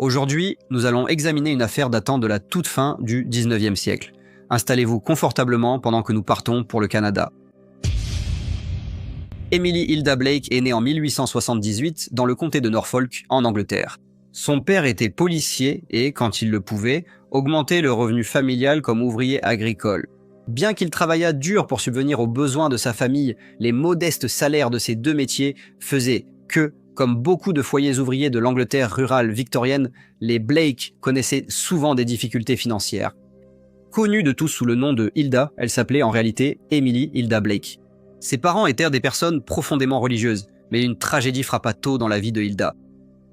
Aujourd'hui, nous allons examiner une affaire datant de la toute fin du 19e siècle. Installez-vous confortablement pendant que nous partons pour le Canada. Emily Hilda Blake est née en 1878 dans le comté de Norfolk, en Angleterre. Son père était policier et, quand il le pouvait, augmentait le revenu familial comme ouvrier agricole. Bien qu'il travaillât dur pour subvenir aux besoins de sa famille, les modestes salaires de ces deux métiers faisaient que, comme beaucoup de foyers ouvriers de l'Angleterre rurale victorienne, les Blake connaissaient souvent des difficultés financières. Connue de tous sous le nom de Hilda, elle s'appelait en réalité Emily Hilda Blake. Ses parents étaient des personnes profondément religieuses, mais une tragédie frappa tôt dans la vie de Hilda.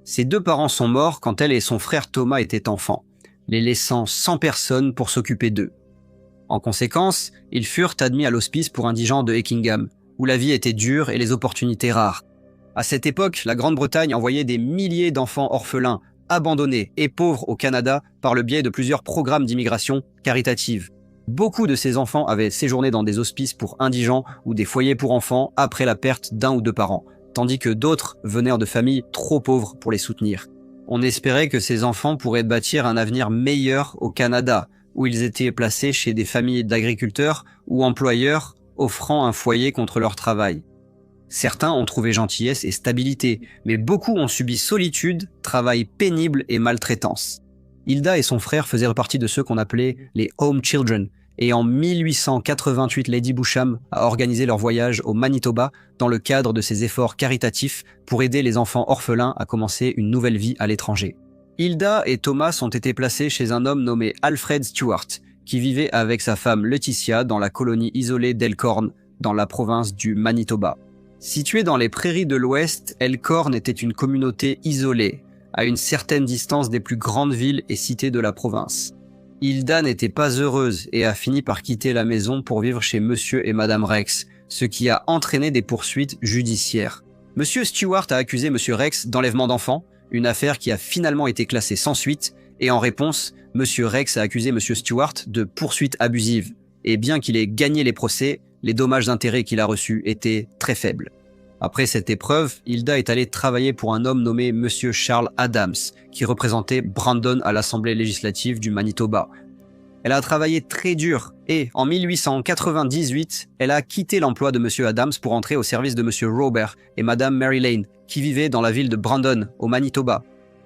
Ses deux parents sont morts quand elle et son frère Thomas étaient enfants, les laissant sans personne pour s'occuper d'eux. En conséquence, ils furent admis à l'hospice pour indigents de Heckingham, où la vie était dure et les opportunités rares. À cette époque, la Grande-Bretagne envoyait des milliers d'enfants orphelins, abandonnés et pauvres au Canada par le biais de plusieurs programmes d'immigration caritative. Beaucoup de ces enfants avaient séjourné dans des hospices pour indigents ou des foyers pour enfants après la perte d'un ou deux parents, tandis que d'autres venaient de familles trop pauvres pour les soutenir. On espérait que ces enfants pourraient bâtir un avenir meilleur au Canada, où ils étaient placés chez des familles d'agriculteurs ou employeurs offrant un foyer contre leur travail. Certains ont trouvé gentillesse et stabilité, mais beaucoup ont subi solitude, travail pénible et maltraitance. Hilda et son frère faisaient partie de ceux qu'on appelait les Home Children, et en 1888, Lady Beauchamp a organisé leur voyage au Manitoba dans le cadre de ses efforts caritatifs pour aider les enfants orphelins à commencer une nouvelle vie à l'étranger. Hilda et Thomas ont été placés chez un homme nommé Alfred Stewart, qui vivait avec sa femme Laetitia dans la colonie isolée d'Elkhorn, dans la province du Manitoba. Située dans les prairies de l'Ouest, Elkhorn était une communauté isolée, à une certaine distance des plus grandes villes et cités de la province. Hilda n'était pas heureuse et a fini par quitter la maison pour vivre chez Monsieur et Madame Rex, ce qui a entraîné des poursuites judiciaires. Monsieur Stewart a accusé Monsieur Rex d'enlèvement d'enfants, une affaire qui a finalement été classée sans suite, et en réponse, Monsieur Rex a accusé Monsieur Stewart de poursuites abusives. Et bien qu'il ait gagné les procès, les dommages d'intérêt qu'il a reçus étaient très faibles. Après cette épreuve, Hilda est allée travailler pour un homme nommé Monsieur Charles Adams, qui représentait Brandon à l'Assemblée législative du Manitoba. Elle a travaillé très dur et, en 1898, elle a quitté l'emploi de Monsieur Adams pour entrer au service de Monsieur Robert et Madame Mary Lane, qui vivaient dans la ville de Brandon, au Manitoba.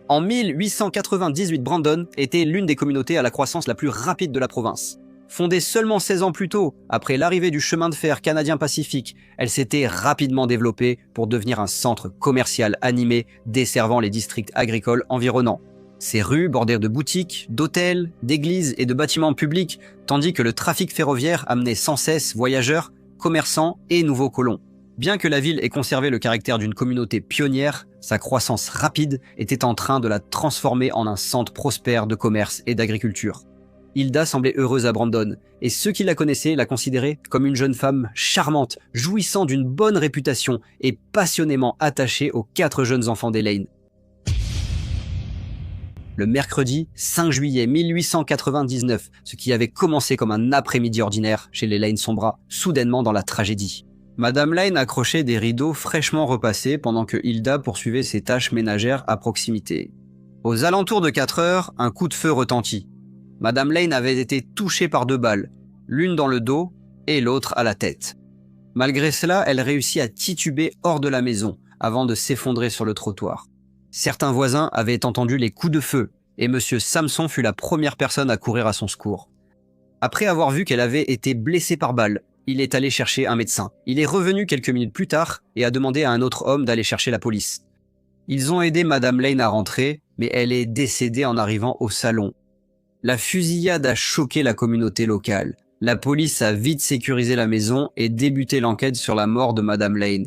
En 1898, Brandon était l'une des communautés à la croissance la plus rapide de la province. Fondée seulement 16 ans plus tôt, après l'arrivée du chemin de fer canadien-pacifique, elle s'était rapidement développée pour devenir un centre commercial animé desservant les districts agricoles environnants. Ses rues bordées de boutiques, d'hôtels, d'églises et de bâtiments publics, tandis que le trafic ferroviaire amenait sans cesse voyageurs, commerçants et nouveaux colons. Bien que la ville ait conservé le caractère d'une communauté pionnière, sa croissance rapide était en train de la transformer en un centre prospère de commerce et d'agriculture. Hilda semblait heureuse à Brandon, et ceux qui la connaissaient la considéraient comme une jeune femme charmante, jouissant d'une bonne réputation et passionnément attachée aux 4 jeunes enfants des Lane. Le mercredi 5 juillet 1899, ce qui avait commencé comme un après-midi ordinaire chez les Lane sombra soudainement dans la tragédie. Madame Lane accrochait des rideaux fraîchement repassés pendant que Hilda poursuivait ses tâches ménagères à proximité. Aux alentours de 4 heures, un coup de feu retentit. Madame Lane avait été touchée par 2 balles, l'une dans le dos et l'autre à la tête. Malgré cela, elle réussit à tituber hors de la maison avant de s'effondrer sur le trottoir. Certains voisins avaient entendu les coups de feu et Monsieur Samson fut la première personne à courir à son secours. Après avoir vu qu'elle avait été blessée par balle, il est allé chercher un médecin. Il est revenu quelques minutes plus tard et a demandé à un autre homme d'aller chercher la police. Ils ont aidé Madame Lane à rentrer, mais elle est décédée en arrivant au salon. La fusillade a choqué la communauté locale. La police a vite sécurisé la maison et débuté l'enquête sur la mort de Madame Lane.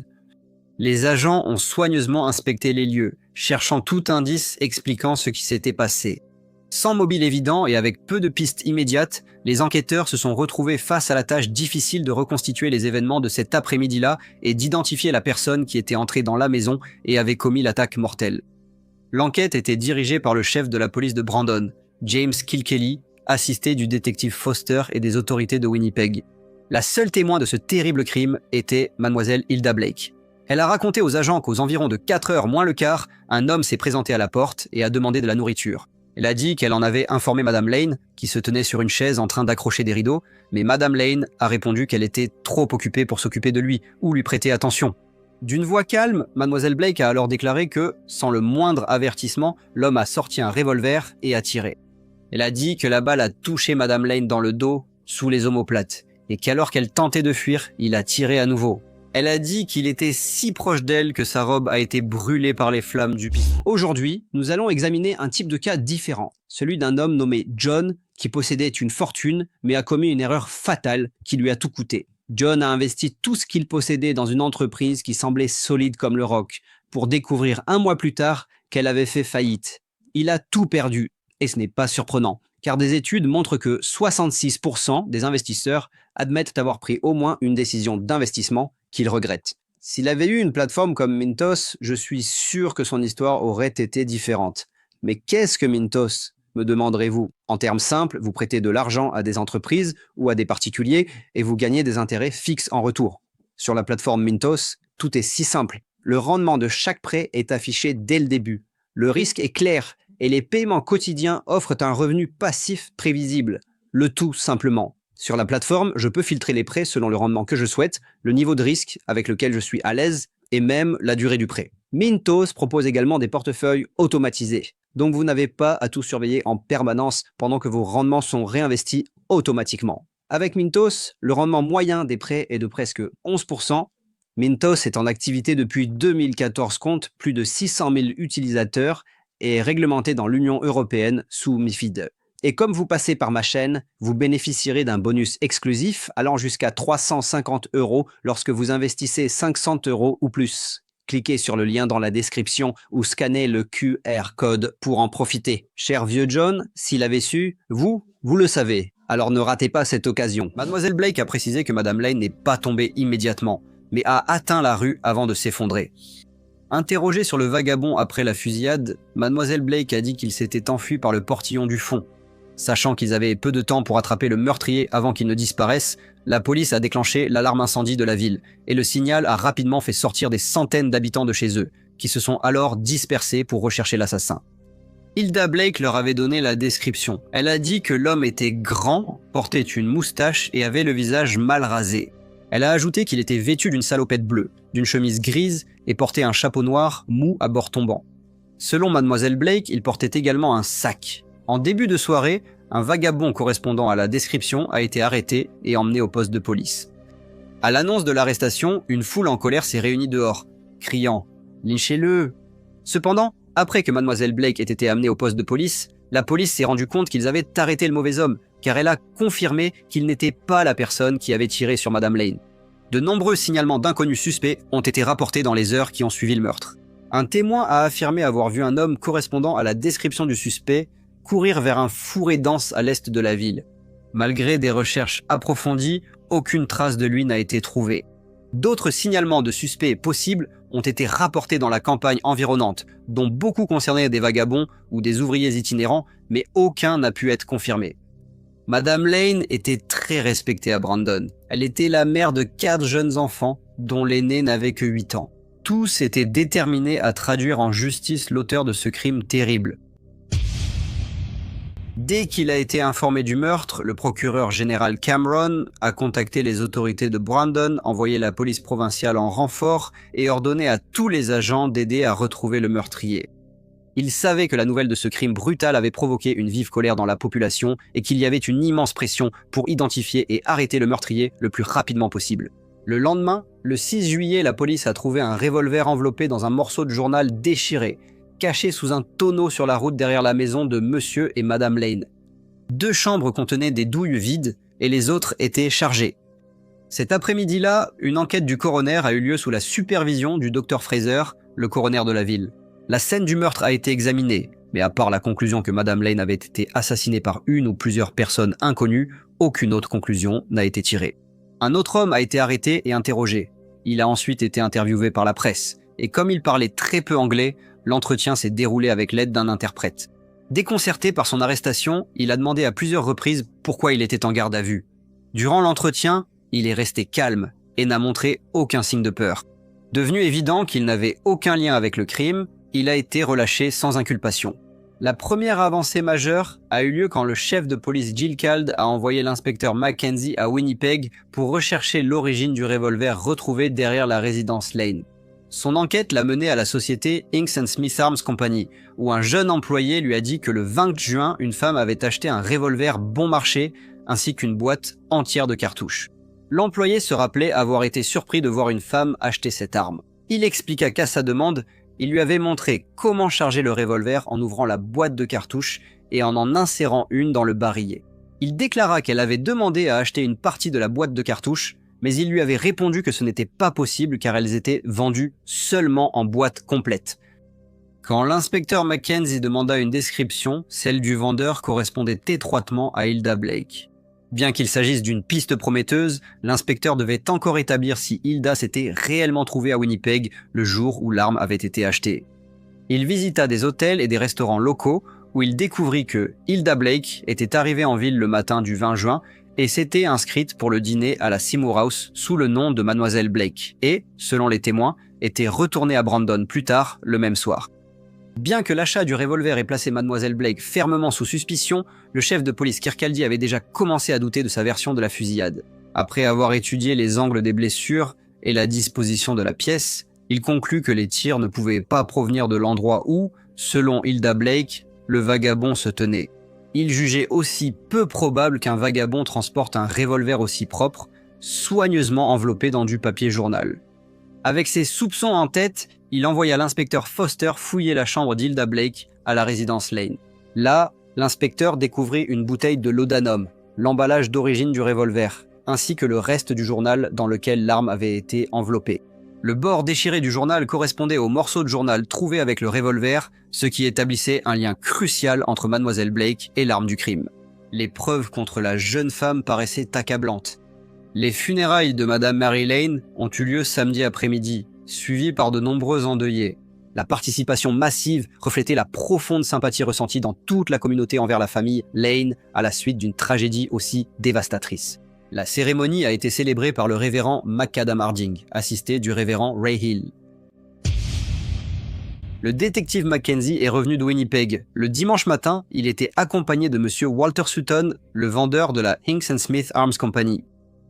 Les agents ont soigneusement inspecté les lieux, cherchant tout indice expliquant ce qui s'était passé. Sans mobile évident et avec peu de pistes immédiates, les enquêteurs se sont retrouvés face à la tâche difficile de reconstituer les événements de cet après-midi-là et d'identifier la personne qui était entrée dans la maison et avait commis l'attaque mortelle. L'enquête était dirigée par le chef de la police de Brandon, James Kilkelly, assisté du détective Foster et des autorités de Winnipeg. La seule témoin de ce terrible crime était Mademoiselle Hilda Blake. Elle a raconté aux agents qu'aux environs de 4 heures moins le quart, un homme s'est présenté à la porte et a demandé de la nourriture. Elle a dit qu'elle en avait informé Madame Lane, qui se tenait sur une chaise en train d'accrocher des rideaux, mais Madame Lane a répondu qu'elle était trop occupée pour s'occuper de lui ou lui prêter attention. D'une voix calme, Mademoiselle Blake a alors déclaré que, sans le moindre avertissement, l'homme a sorti un revolver et a tiré. Elle a dit que la balle a touché Madame Lane dans le dos, sous les omoplates, et qu'alors qu'elle tentait de fuir, il a tiré à nouveau. Elle a dit qu'il était si proche d'elle que sa robe a été brûlée par les flammes du pistolet. Aujourd'hui, nous allons examiner un type de cas différent, celui d'un homme nommé John qui possédait une fortune mais a commis une erreur fatale qui lui a tout coûté. John a investi tout ce qu'il possédait dans une entreprise qui semblait solide comme le roc, pour découvrir 1 mois plus tard qu'elle avait fait faillite. Il a tout perdu, et ce n'est pas surprenant, car des études montrent que 66% des investisseurs admettent avoir pris au moins une décision d'investissement qu'il regrette. S'il avait eu une plateforme comme Mintos, je suis sûr que son histoire aurait été différente. Mais qu'est-ce que Mintos, me demanderez-vous? En termes simples, vous prêtez de l'argent à des entreprises ou à des particuliers et vous gagnez des intérêts fixes en retour. Sur la plateforme Mintos, tout est si simple. Le rendement de chaque prêt est affiché dès le début. Le risque est clair et les paiements quotidiens offrent un revenu passif prévisible. Le tout simplement. Sur la plateforme, je peux filtrer les prêts selon le rendement que je souhaite, le niveau de risque avec lequel je suis à l'aise et même la durée du prêt. Mintos propose également des portefeuilles automatisés, donc vous n'avez pas à tout surveiller en permanence pendant que vos rendements sont réinvestis automatiquement. Avec Mintos, le rendement moyen des prêts est de presque 11%. Mintos est en activité depuis 2014, compte plus de 600 000 utilisateurs et est réglementé dans l'Union européenne sous MiFID. Et comme vous passez par ma chaîne, vous bénéficierez d'un bonus exclusif allant jusqu'à 350 € lorsque vous investissez 500 € ou plus. Cliquez sur le lien dans la description ou scannez le QR code pour en profiter. Cher vieux John, s'il avait su, vous le savez. Alors ne ratez pas cette occasion. Mademoiselle Blake a précisé que Madame Lane n'est pas tombée immédiatement, mais a atteint la rue avant de s'effondrer. Interrogée sur le vagabond après la fusillade, Mademoiselle Blake a dit qu'il s'était enfui par le portillon du fond. Sachant qu'ils avaient peu de temps pour attraper le meurtrier avant qu'il ne disparaisse, la police a déclenché l'alarme incendie de la ville, et le signal a rapidement fait sortir des centaines d'habitants de chez eux, qui se sont alors dispersés pour rechercher l'assassin. Hilda Blake leur avait donné la description. Elle a dit que l'homme était grand, portait une moustache et avait le visage mal rasé. Elle a ajouté qu'il était vêtu d'une salopette bleue, d'une chemise grise et portait un chapeau noir mou à bord tombant. Selon Mademoiselle Blake, il portait également un sac. En début de soirée, un vagabond correspondant à la description a été arrêté et emmené au poste de police. À l'annonce de l'arrestation, une foule en colère s'est réunie dehors, criant « Lynchez-le !» Cependant, après que Mademoiselle Blake ait été amenée au poste de police, la police s'est rendue compte qu'ils avaient arrêté le mauvais homme, car elle a confirmé qu'il n'était pas la personne qui avait tiré sur Madame Lane. De nombreux signalements d'inconnus suspects ont été rapportés dans les heures qui ont suivi le meurtre. Un témoin a affirmé avoir vu un homme correspondant à la description du suspect courir vers un fourré dense à l'est de la ville. Malgré des recherches approfondies, aucune trace de lui n'a été trouvée. D'autres signalements de suspects possibles ont été rapportés dans la campagne environnante, dont beaucoup concernaient des vagabonds ou des ouvriers itinérants, mais aucun n'a pu être confirmé. Madame Lane était très respectée à Brandon. Elle était la mère de 4 jeunes enfants, dont l'aîné n'avait que 8 ans. Tous étaient déterminés à traduire en justice l'auteur de ce crime terrible. Dès qu'il a été informé du meurtre, le procureur général Cameron a contacté les autorités de Brandon, envoyé la police provinciale en renfort et ordonné à tous les agents d'aider à retrouver le meurtrier. Il savait que la nouvelle de ce crime brutal avait provoqué une vive colère dans la population et qu'il y avait une immense pression pour identifier et arrêter le meurtrier le plus rapidement possible. Le lendemain, le 6 juillet, la police a trouvé un revolver enveloppé dans un morceau de journal déchiré, caché sous un tonneau sur la route derrière la maison de Monsieur et Madame Lane. 2 chambres contenaient des douilles vides et les autres étaient chargées. Cet après-midi-là, une enquête du coroner a eu lieu sous la supervision du Dr Fraser, le coroner de la ville. La scène du meurtre a été examinée, mais à part la conclusion que Madame Lane avait été assassinée par une ou plusieurs personnes inconnues, aucune autre conclusion n'a été tirée. Un autre homme a été arrêté et interrogé. Il a ensuite été interviewé par la presse, et comme il parlait très peu anglais, l'entretien s'est déroulé avec l'aide d'un interprète. Déconcerté par son arrestation, il a demandé à plusieurs reprises pourquoi il était en garde à vue. Durant l'entretien, il est resté calme et n'a montré aucun signe de peur. Devenu évident qu'il n'avait aucun lien avec le crime, il a été relâché sans inculpation. La première avancée majeure a eu lieu quand le chef de police Jill Kald a envoyé l'inspecteur Mackenzie à Winnipeg pour rechercher l'origine du revolver retrouvé derrière la résidence Lane. Son enquête l'a mené à la société Hinks & Smith Arms Company, où un jeune employé lui a dit que le 20 juin, une femme avait acheté un revolver bon marché ainsi qu'une boîte entière de cartouches. L'employé se rappelait avoir été surpris de voir une femme acheter cette arme. Il expliqua qu'à sa demande, il lui avait montré comment charger le revolver en ouvrant la boîte de cartouches et en insérant une dans le barillet. Il déclara qu'elle avait demandé à acheter une partie de la boîte de cartouches, mais il lui avait répondu que ce n'était pas possible car elles étaient vendues seulement en boîte complète. Quand l'inspecteur Mackenzie demanda une description, celle du vendeur correspondait étroitement à Hilda Blake. Bien qu'il s'agisse d'une piste prometteuse, l'inspecteur devait encore établir si Hilda s'était réellement trouvée à Winnipeg le jour où l'arme avait été achetée. Il visita des hôtels et des restaurants locaux où il découvrit que Hilda Blake était arrivée en ville le matin du 20 juin et s'était inscrite pour le dîner à la Seymour House sous le nom de Mademoiselle Blake et, selon les témoins, était retournée à Brandon plus tard le même soir. Bien que l'achat du revolver ait placé Mademoiselle Blake fermement sous suspicion, le chef de police Kirkcaldy avait déjà commencé à douter de sa version de la fusillade. Après avoir étudié les angles des blessures et la disposition de la pièce, il conclut que les tirs ne pouvaient pas provenir de l'endroit où, selon Hilda Blake, le vagabond se tenait. Il jugeait aussi peu probable qu'un vagabond transporte un revolver aussi propre, soigneusement enveloppé dans du papier journal. Avec ses soupçons en tête, il envoya l'inspecteur Foster fouiller la chambre d'Hilda Blake à la résidence Lane. Là, l'inspecteur découvrit une bouteille de laudanum, l'emballage d'origine du revolver, ainsi que le reste du journal dans lequel l'arme avait été enveloppée. Le bord déchiré du journal correspondait au morceau de journal trouvé avec le revolver, ce qui établissait un lien crucial entre Mademoiselle Blake et l'arme du crime. Les preuves contre la jeune femme paraissaient accablantes. Les funérailles de Madame Mary Lane ont eu lieu samedi après-midi, suivies par de nombreux endeuillés. La participation massive reflétait la profonde sympathie ressentie dans toute la communauté envers la famille Lane à la suite d'une tragédie aussi dévastatrice. La cérémonie a été célébrée par le révérend Macadam Harding, assisté du révérend Ray Hill. Le détective Mackenzie est revenu de Winnipeg. Le dimanche matin, il était accompagné de monsieur Walter Sutton, le vendeur de la Hinks & Smith Arms Company.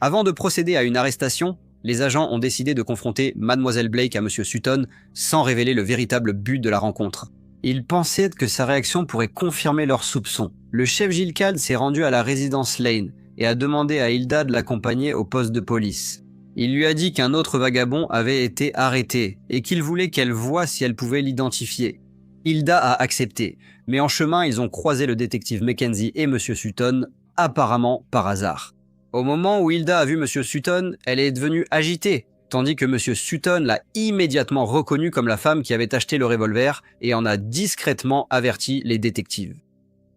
Avant de procéder à une arrestation, les agents ont décidé de confronter Mademoiselle Blake à monsieur Sutton sans révéler le véritable but de la rencontre. Ils pensaient que sa réaction pourrait confirmer leurs soupçons. Le chef Jill Kald s'est rendu à la résidence Lane et a demandé à Hilda de l'accompagner au poste de police. Il lui a dit qu'un autre vagabond avait été arrêté et qu'il voulait qu'elle voie si elle pouvait l'identifier. Hilda a accepté, mais en chemin ils ont croisé le détective Mackenzie et monsieur Sutton, apparemment par hasard. Au moment où Hilda a vu monsieur Sutton, elle est devenue agitée, tandis que monsieur Sutton l'a immédiatement reconnue comme la femme qui avait acheté le revolver et en a discrètement averti les détectives.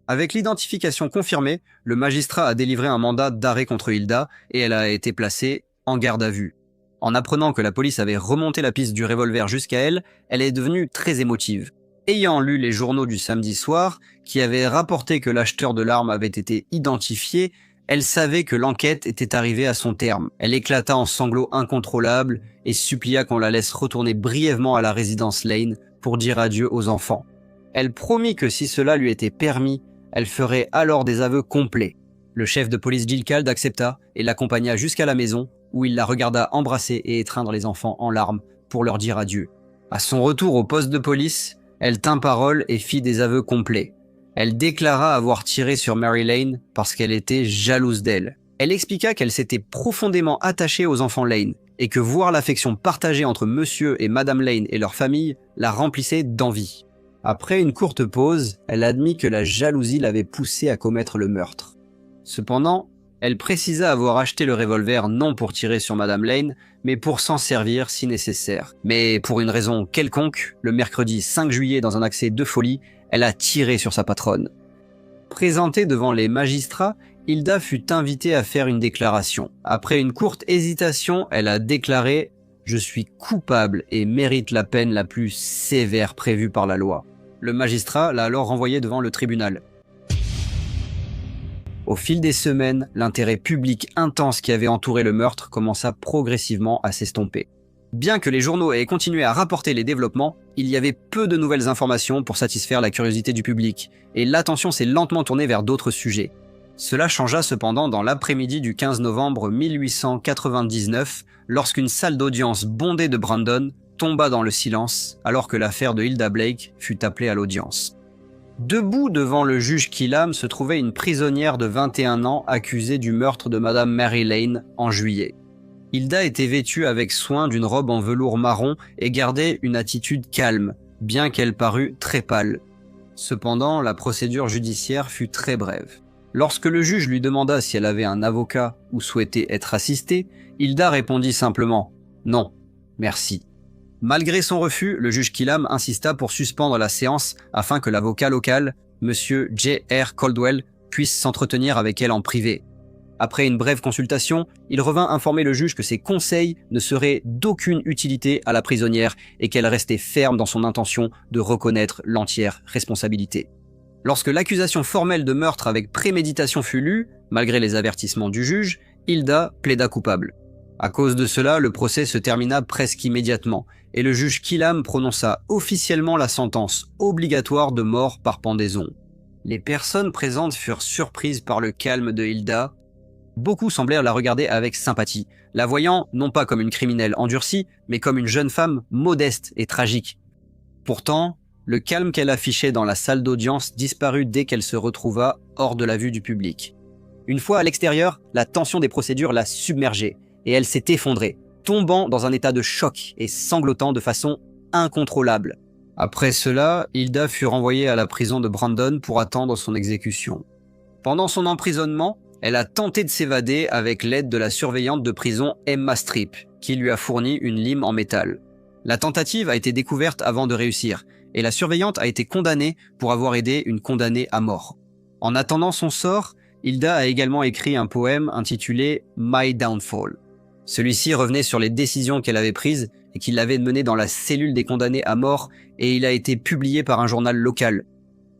Avec l'identification confirmée, le magistrat a délivré un mandat d'arrêt contre Hilda et elle a été placée en garde à vue. En apprenant que la police avait remonté la piste du revolver jusqu'à elle, elle est devenue très émotive. Ayant lu les journaux du samedi soir, qui avaient rapporté que l'acheteur de l'arme avait été identifié, elle savait que l'enquête était arrivée à son terme. Elle éclata en sanglots incontrôlables et supplia qu'on la laisse retourner brièvement à la résidence Lane pour dire adieu aux enfants. Elle promit que si cela lui était permis, elle ferait alors des aveux complets. Le chef de police Jill Kald accepta et l'accompagna jusqu'à la maison où il la regarda embrasser et étreindre les enfants en larmes pour leur dire adieu. À son retour au poste de police, elle tint parole et fit des aveux complets. Elle déclara avoir tiré sur Mary Lane parce qu'elle était jalouse d'elle. Elle expliqua qu'elle s'était profondément attachée aux enfants Lane et que voir l'affection partagée entre monsieur et madame Lane et leur famille la remplissait d'envie. Après une courte pause, elle admit que la jalousie l'avait poussée à commettre le meurtre. Cependant, elle précisa avoir acheté le revolver non pour tirer sur madame Lane, mais pour s'en servir si nécessaire. Mais pour une raison quelconque, le mercredi 5 juillet dans un accès de folie, elle a tiré sur sa patronne. Présentée devant les magistrats, Hilda fut invitée à faire une déclaration. Après une courte hésitation, elle a déclaré « Je suis coupable et mérite la peine la plus sévère prévue par la loi ». Le magistrat l'a alors renvoyée devant le tribunal. Au fil des semaines, l'intérêt public intense qui avait entouré le meurtre commença progressivement à s'estomper. Bien que les journaux aient continué à rapporter les développements, il y avait peu de nouvelles informations pour satisfaire la curiosité du public, et l'attention s'est lentement tournée vers d'autres sujets. Cela changea cependant dans l'après-midi du 15 novembre 1899, lorsqu'une salle d'audience bondée de Brandon tomba dans le silence alors que l'affaire de Hilda Blake fut appelée à l'audience. Debout devant le juge Killam se trouvait une prisonnière de 21 ans accusée du meurtre de Madame Mary Lane en juillet. Hilda était vêtue avec soin d'une robe en velours marron et gardait une attitude calme, bien qu'elle parût très pâle. Cependant, la procédure judiciaire fut très brève. Lorsque le juge lui demanda si elle avait un avocat ou souhaitait être assistée, Hilda répondit simplement « Non, merci ». Malgré son refus, le juge Killam insista pour suspendre la séance afin que l'avocat local, M. J.R. Caldwell, puisse s'entretenir avec elle en privé. Après une brève consultation, il revint informer le juge que ses conseils ne seraient d'aucune utilité à la prisonnière et qu'elle restait ferme dans son intention de reconnaître l'entière responsabilité. Lorsque l'accusation formelle de meurtre avec préméditation fut lue, malgré les avertissements du juge, Hilda plaida coupable. À cause de cela, le procès se termina presque immédiatement et le juge Killam prononça officiellement la sentence obligatoire de mort par pendaison. Les personnes présentes furent surprises par le calme de Hilda. Beaucoup semblèrent la regarder avec sympathie, la voyant non pas comme une criminelle endurcie, mais comme une jeune femme modeste et tragique. Pourtant, le calme qu'elle affichait dans la salle d'audience disparut dès qu'elle se retrouva hors de la vue du public. Une fois à l'extérieur, la tension des procédures l'a submergée, et elle s'est effondrée, tombant dans un état de choc et sanglotant de façon incontrôlable. Après cela, Hilda fut renvoyée à la prison de Brandon pour attendre son exécution. Pendant son emprisonnement, elle a tenté de s'évader avec l'aide de la surveillante de prison Emma Strip, qui lui a fourni une lime en métal. La tentative a été découverte avant de réussir, et la surveillante a été condamnée pour avoir aidé une condamnée à mort. En attendant son sort, Hilda a également écrit un poème intitulé « My Downfall ». Celui-ci revenait sur les décisions qu'elle avait prises et qui l'avaient menée dans la cellule des condamnés à mort, et il a été publié par un journal local.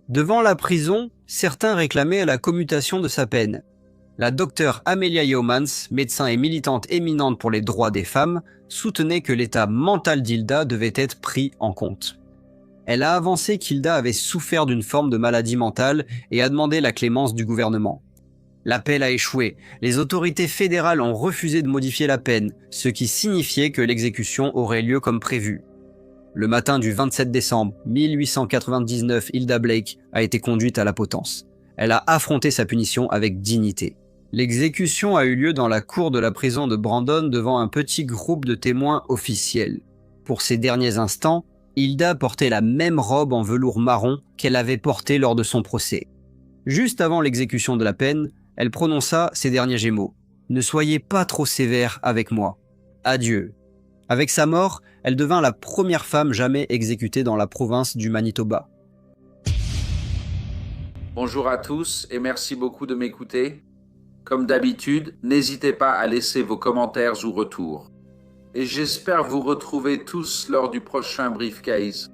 Devant la prison, certains réclamaient la commutation de sa peine. La docteure Amelia Yeomans, médecin et militante éminente pour les droits des femmes, soutenait que l'état mental d'Hilda devait être pris en compte. Elle a avancé qu'Hilda avait souffert d'une forme de maladie mentale et a demandé la clémence du gouvernement. L'appel a échoué. Les autorités fédérales ont refusé de modifier la peine, ce qui signifiait que l'exécution aurait lieu comme prévu. Le matin du 27 décembre 1899, Hilda Blake a été conduite à la potence. Elle a affronté sa punition avec dignité. L'exécution a eu lieu dans la cour de la prison de Brandon devant un petit groupe de témoins officiels. Pour ces derniers instants, Hilda portait la même robe en velours marron qu'elle avait portée lors de son procès. Juste avant l'exécution de la peine, elle prononça ces derniers mots. « Ne soyez pas trop sévère avec moi. Adieu. » Avec sa mort, elle devint la première femme jamais exécutée dans la province du Manitoba. Bonjour à tous et merci beaucoup de m'écouter. Comme d'habitude, n'hésitez pas à laisser vos commentaires ou retours. Et j'espère vous retrouver tous lors du prochain Briefcase.